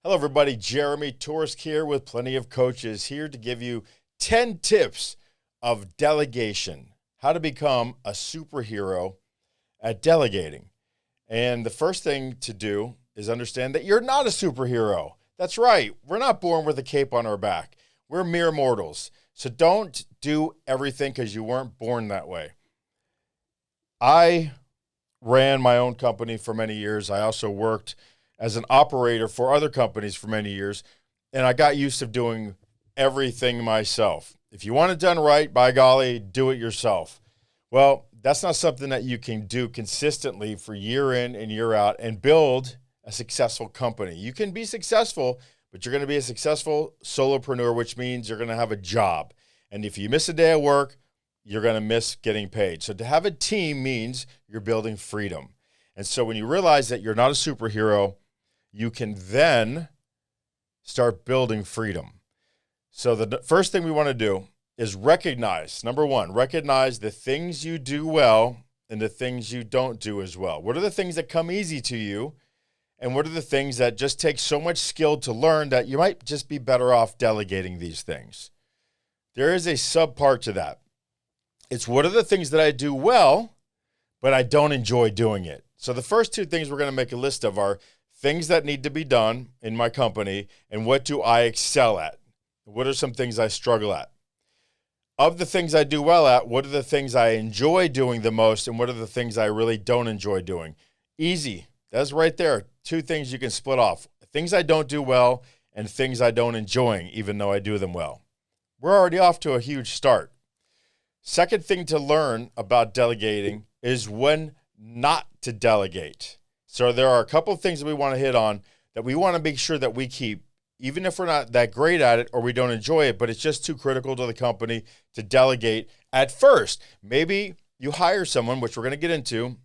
Hello, everybody. Jeremy Torsk here with Plenty of Coaches, here to give you 10 tips of delegation, how to become a superhero at delegating. And the first thing to do is understand that you're not a superhero. That's right. We're not born with a cape on our back. We're mere mortals. So don't do everything because you weren't born that way. I ran my own company for many years. I also worked as an operator for other companies for many years, and I got used to doing everything myself. If you want it done right, by golly, do it yourself. Well, that's not something that you can do consistently for year in and year out and build a successful company. You can be successful, but you're going to be a successful solopreneur, which means you're going to have a job. And if you miss a day of work, you're going to miss getting paid. So to have a team means you're building freedom. And so when you realize that you're not a superhero, you can then start building freedom. So the first thing we want to do is recognize, number one, recognize the things you do well and the things you don't do as well. What are the things that come easy to you? And what are the things that just take so much skill to learn that you might just be better off delegating these things? There is a subpart to that. It's what are the things that I do well, but I don't enjoy doing it. So the first two things we're going to make a list of are things that need to be done in my company and what do I excel at? What are some things I struggle at? Of the things I do well at, what are the things I enjoy doing the most and what are the things I really don't enjoy doing? Easy. That's right there. Two things you can split off. Things I don't do well and things I don't enjoy, even though I do them well. We're already off to a huge start. Second thing to learn about delegating is when not to delegate. So there are a couple of things that we want to hit on that we want to make sure that we keep, even if we're not that great at it or we don't enjoy it, but it's just too critical to the company to delegate at first. Maybe you hire someone, which we're going to get into,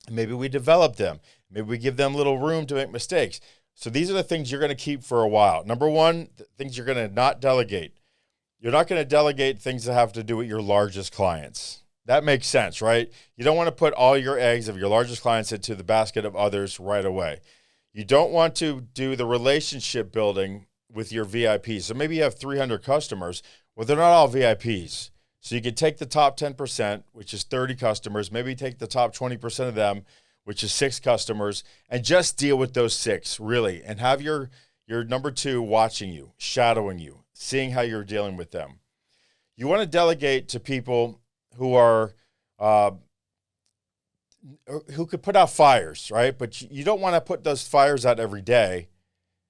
and maybe we develop them. Maybe we give them little room to make mistakes. So these are the things you're going to keep for a while. Number one, the things you're going to not delegate. You're not going to delegate things that have to do with your largest clients. That makes sense, right? You don't want to put all your eggs of your largest clients into the basket of others right away. You don't want to do the relationship building with your VIPs. So maybe you have 300 customers. Well, they're not all VIPs. So you can take the top 10%, which is 30 customers, maybe take the top 20% of them, which is 6 customers, and just deal with those 6, really, and have your number 2 watching you, shadowing you, seeing how you're dealing with them. You want to delegate to people who are who could put out fires, right? But you don't want to put those fires out every day.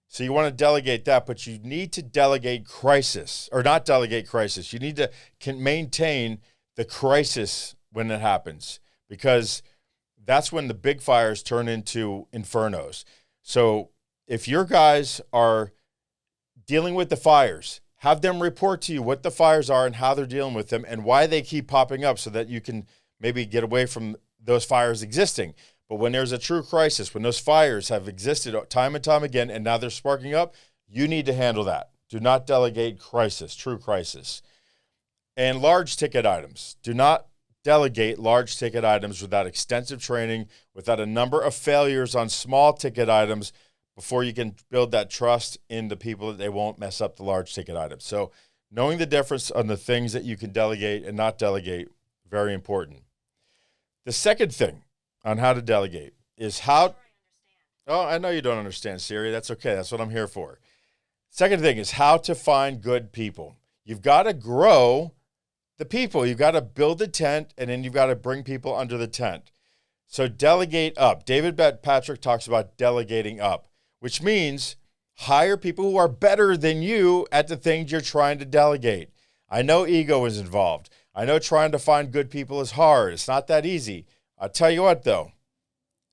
So you want to delegate that, but you need to delegate crisis, or not delegate crisis. You need to maintain the crisis when it happens, because that's when the big fires turn into infernos. So if your guys are dealing with the fires, have them report to you what the fires are and how they're dealing with them and why they keep popping up so that you can maybe get away from those fires existing. But when there's a true crisis, when those fires have existed time and time again and now they're sparking up, you need to handle that. Do not delegate crisis, true crisis. And large ticket items. Do not delegate large ticket items without extensive training, without a number of failures on small ticket items, before you can build that trust in the people that they won't mess up the large ticket items. So knowing the difference on the things that you can delegate and not delegate, very important. The second thing on how to delegate is how, oh, I know you don't understand, Siri. That's okay. That's what I'm here for. Second thing is how to find good people. You've got to grow the people. You've got to build the tent, and then you've got to bring people under the tent. So delegate up. David Patrick talks about delegating up, which means hire people who are better than you at the things you're trying to delegate. I know ego is involved. I know trying to find good people is hard. It's not that easy. I'll tell you what, though,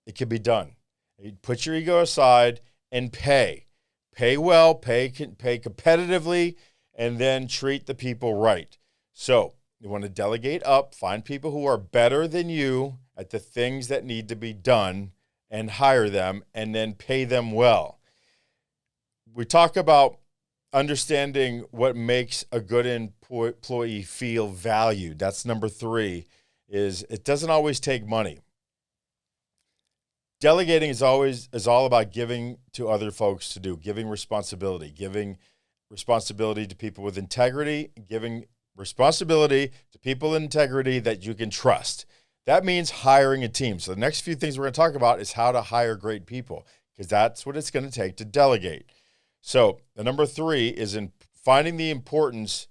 it can be done. You put your ego aside and pay. Pay well, pay competitively, and then treat the people right. So you want to delegate up, find people who are better than you at the things that need to be done, and hire them, and then pay them well. We talk about understanding what makes a good employee feel valued. That's number 3, is it doesn't always take money. Delegating is all about giving to other folks to do, giving responsibility to people with integrity, giving responsibility to people in integrity that you can trust. That means hiring a team. So the next few things we're going to talk about is how to hire great people, because that's what it's going to take to delegate. So the number 3 is in finding the importance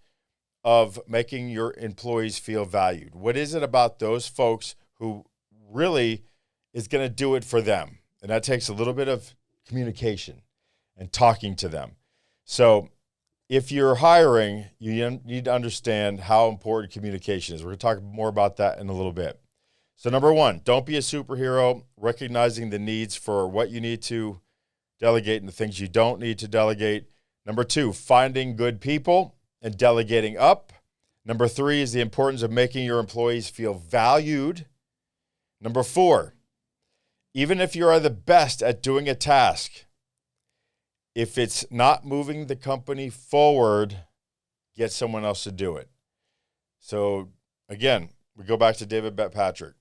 of making your employees feel valued. What is it about those folks who really is going to do it for them? And that takes a little bit of communication and talking to them. So if you're hiring, you need to understand how important communication is. We're going to talk more about that in a little bit. So number 1, don't be a superhero, recognizing the needs for what you need to delegate and the things you don't need to delegate. Number 2, finding good people and delegating up. Number 3 is the importance of making your employees feel valued. Number 4, even if you are the best at doing a task, if it's not moving the company forward, get someone else to do it. So again, we go back to David Patrick.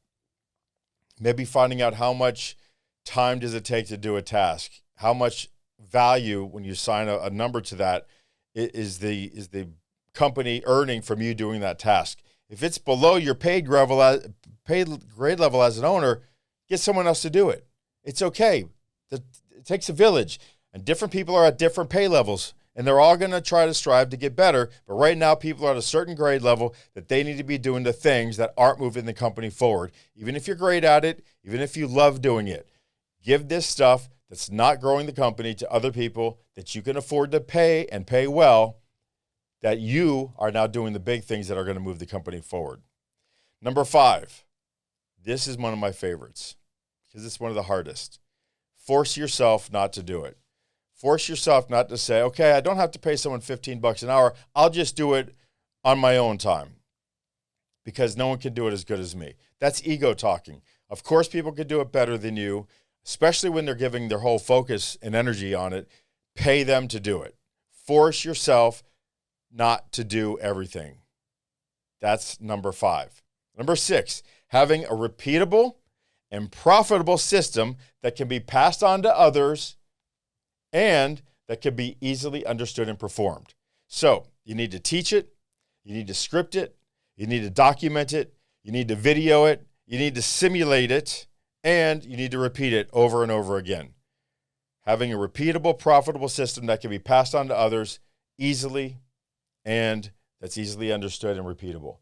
Maybe finding out how much time does it take to do a task? How much value, when you assign a number to that, is the company earning from you doing that task? If it's below your paid grade level as an owner, get someone else to do it. It's okay. It takes a village. And different people are at different pay levels, and they're all going to try to strive to get better. But right now, people are at a certain grade level that they need to be doing the things that aren't moving the company forward. Even if you're great at it, even if you love doing it, give this stuff that's not growing the company to other people that you can afford to pay and pay well, that you are now doing the big things that are going to move the company forward. Number 5, this is one of my favorites because it's one of the hardest. Force yourself not to do it. Force yourself not to say, okay, I don't have to pay someone $15 an hour. I'll just do it on my own time because no one can do it as good as me. That's ego talking. Of course, people could do it better than you, especially when they're giving their whole focus and energy on it. Pay them to do it. Force yourself not to do everything. That's number 5. Number 6, having a repeatable and profitable system that can be passed on to others and that can be easily understood and performed. So you need to teach it, you need to script it, you need to document it, you need to video it, you need to simulate it, and you need to repeat it over and over again. Having a repeatable, profitable system that can be passed on to others easily and that's easily understood and repeatable.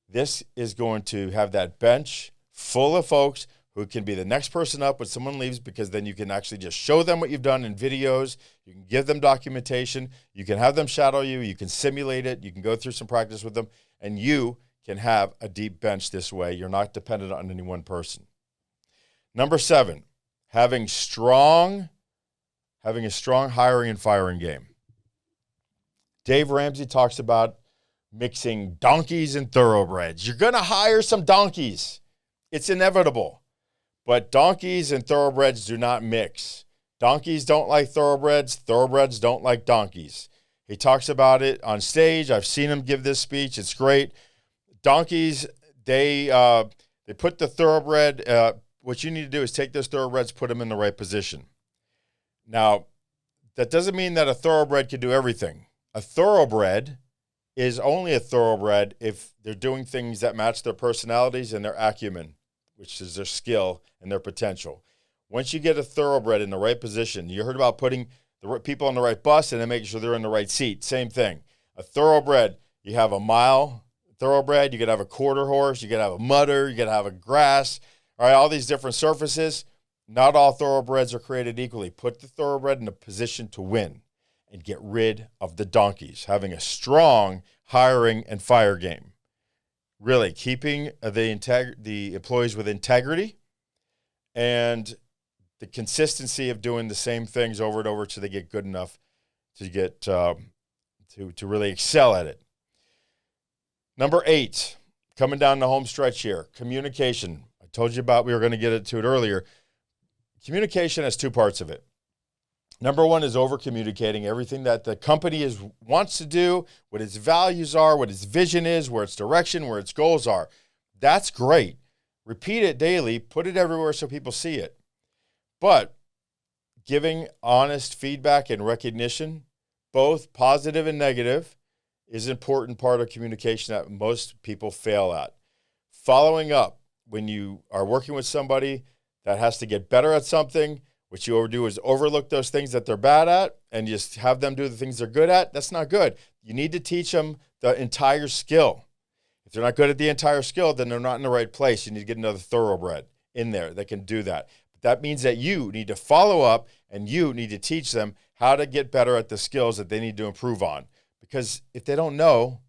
This is going to have that bench full of folks who can be the next person up when someone leaves, because then you can actually just show them what you've done in videos. You can give them documentation. You can have them shadow you. You can simulate it. You can go through some practice with them, and you can have a deep bench this way. You're not dependent on any one person. Number 7, having a strong hiring and firing game. Dave Ramsey talks about mixing donkeys and thoroughbreds. You're going to hire some donkeys. It's inevitable. But donkeys and thoroughbreds do not mix. Donkeys don't like thoroughbreds. Thoroughbreds don't like donkeys. He talks about it on stage. I've seen him give this speech. It's great. Donkeys, they put the thoroughbred, what you need to do is take those thoroughbreds, put them in the right position. Now, that doesn't mean that a thoroughbred can do everything. A thoroughbred is only a thoroughbred if they're doing things that match their personalities and their acumen, which is their skill and their potential. Once you get a thoroughbred in the right position, you heard about putting the people on the right bus and then making sure they're in the right seat. Same thing. A thoroughbred, you have a mile thoroughbred, you could have a quarter horse, you could have a mutter, you could have a grass, all right, all these different surfaces. Not all thoroughbreds are created equally. Put the thoroughbred in a position to win and get rid of the donkeys. Having a strong hiring and fire game. Really keeping the employees with integrity and the consistency of doing the same things over and over till they get good enough to get to really excel at it. Number 8, coming down the home stretch here, communication. I told you about, we were going to get into it earlier. Communication has 2 parts of it. Number 1 is over-communicating everything that the company wants to do, what its values are, what its vision is, where its direction, where its goals are. That's great. Repeat it daily. Put it everywhere so people see it. But giving honest feedback and recognition, both positive and negative, is an important part of communication that most people fail at. Following up when you are working with somebody that has to get better at something, what you overdo is overlook those things that they're bad at and just have them do the things they're good at. That's not good. You need to teach them the entire skill. If they're not good at the entire skill, then they're not in the right place. You need to get another thoroughbred in there that can do that. But that means that you need to follow up and you need to teach them how to get better at the skills that they need to improve on. Because if they don't know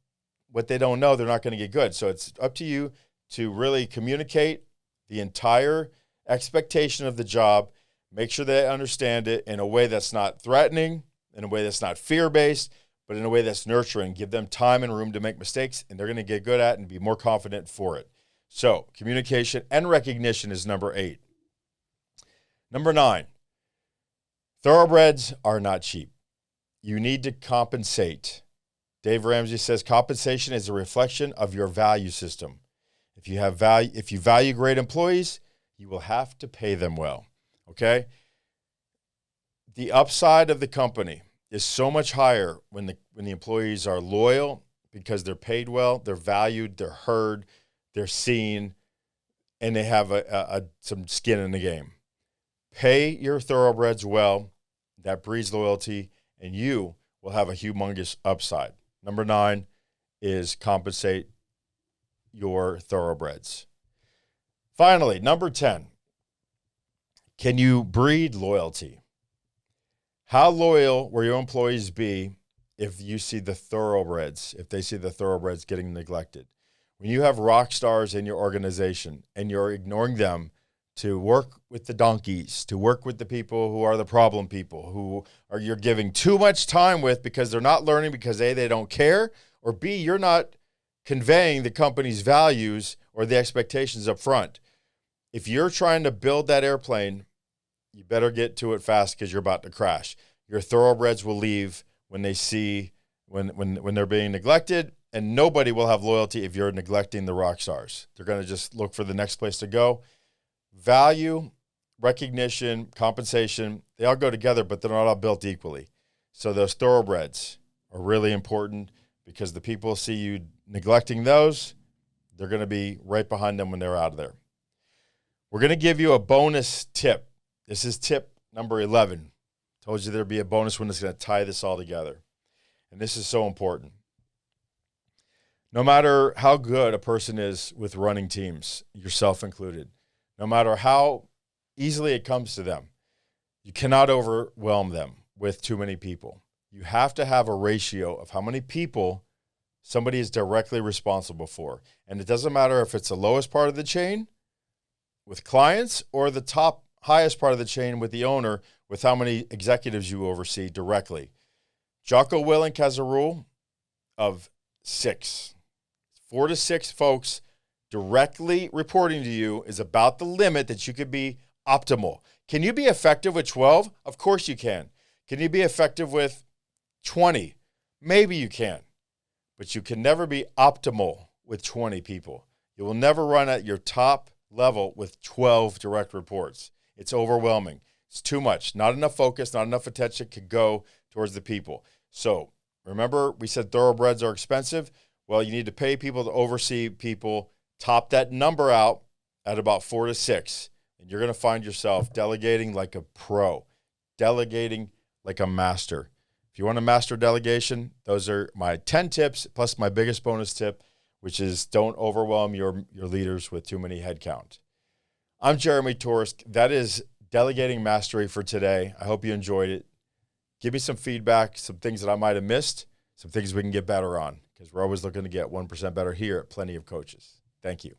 what they don't know, they're not going to get good. So it's up to you to really communicate the entire expectation of the job. Make sure they understand it in a way that's not threatening, in a way that's not fear-based, but in a way that's nurturing. Give them time and room to make mistakes, and they're going to get good at it and be more confident for it. So communication and recognition is number 8. Number 9, thoroughbreds are not cheap. You need to compensate. Dave Ramsey says compensation is a reflection of your value system. If you value great employees, you will have to pay them well. Okay? The upside of the company is so much higher when the employees are loyal because they're paid well, they're valued, they're heard, they're seen, and they have some skin in the game. Pay your thoroughbreds well. That breeds loyalty, and you will have a humongous upside. Number 9 is compensate your thoroughbreds. Finally, number 10, can you breed loyalty? How loyal will your employees be if you see the thoroughbreds, if they see the thoroughbreds getting neglected? When you have rock stars in your organization and you're ignoring them to work with the donkeys, to work with the people who are the problem people, who are you're giving too much time with because they're not learning because A, they don't care, or B, you're not conveying the company's values or the expectations up front. If you're trying to build that airplane, you better get to it fast because you're about to crash. Your thoroughbreds will leave when they see when they're being neglected, and nobody will have loyalty if you're neglecting the rock stars. They're going to just look for the next place to go. Value, recognition, compensation, they all go together, but they're not all built equally. So those thoroughbreds are really important because the people see you neglecting those, they're going to be right behind them when they're out of there. We're going to give you a bonus tip. This is tip number 11. Told you there'd be a bonus one that's going to tie this all together. And this is so important. No matter how good a person is with running teams, yourself included, no matter how easily it comes to them, you cannot overwhelm them with too many people. You have to have a ratio of how many people somebody is directly responsible for. And it doesn't matter if it's the lowest part of the chain with clients or the top highest part of the chain with the owner, with how many executives you oversee directly. Jocko Willink has a rule of 6. 4 to 6 folks directly reporting to you is about the limit that you could be optimal. Can you be effective with 12? Of course you can. Can you be effective with 20? Maybe you can. But you can never be optimal with 20 people. You will never run at your top level with 12 direct reports. It's overwhelming. It's too much. Not enough focus, not enough attention could go towards the people. So remember, we said thoroughbreds are expensive. Well, you need to pay people to oversee people. Top that number out at about 4 to 6. And you're going to find yourself delegating like a pro, delegating like a master. If you want to master delegation, those are my 10 tips, plus my biggest bonus tip, which is don't overwhelm your leaders with too many headcount. I'm Jeremy Torsk. That is Delegating Mastery for today. I hope you enjoyed it. Give me some feedback, some things that I might have missed, some things we can get better on, because we're always looking to get 1% better here at Plenty of Coaches. Thank you.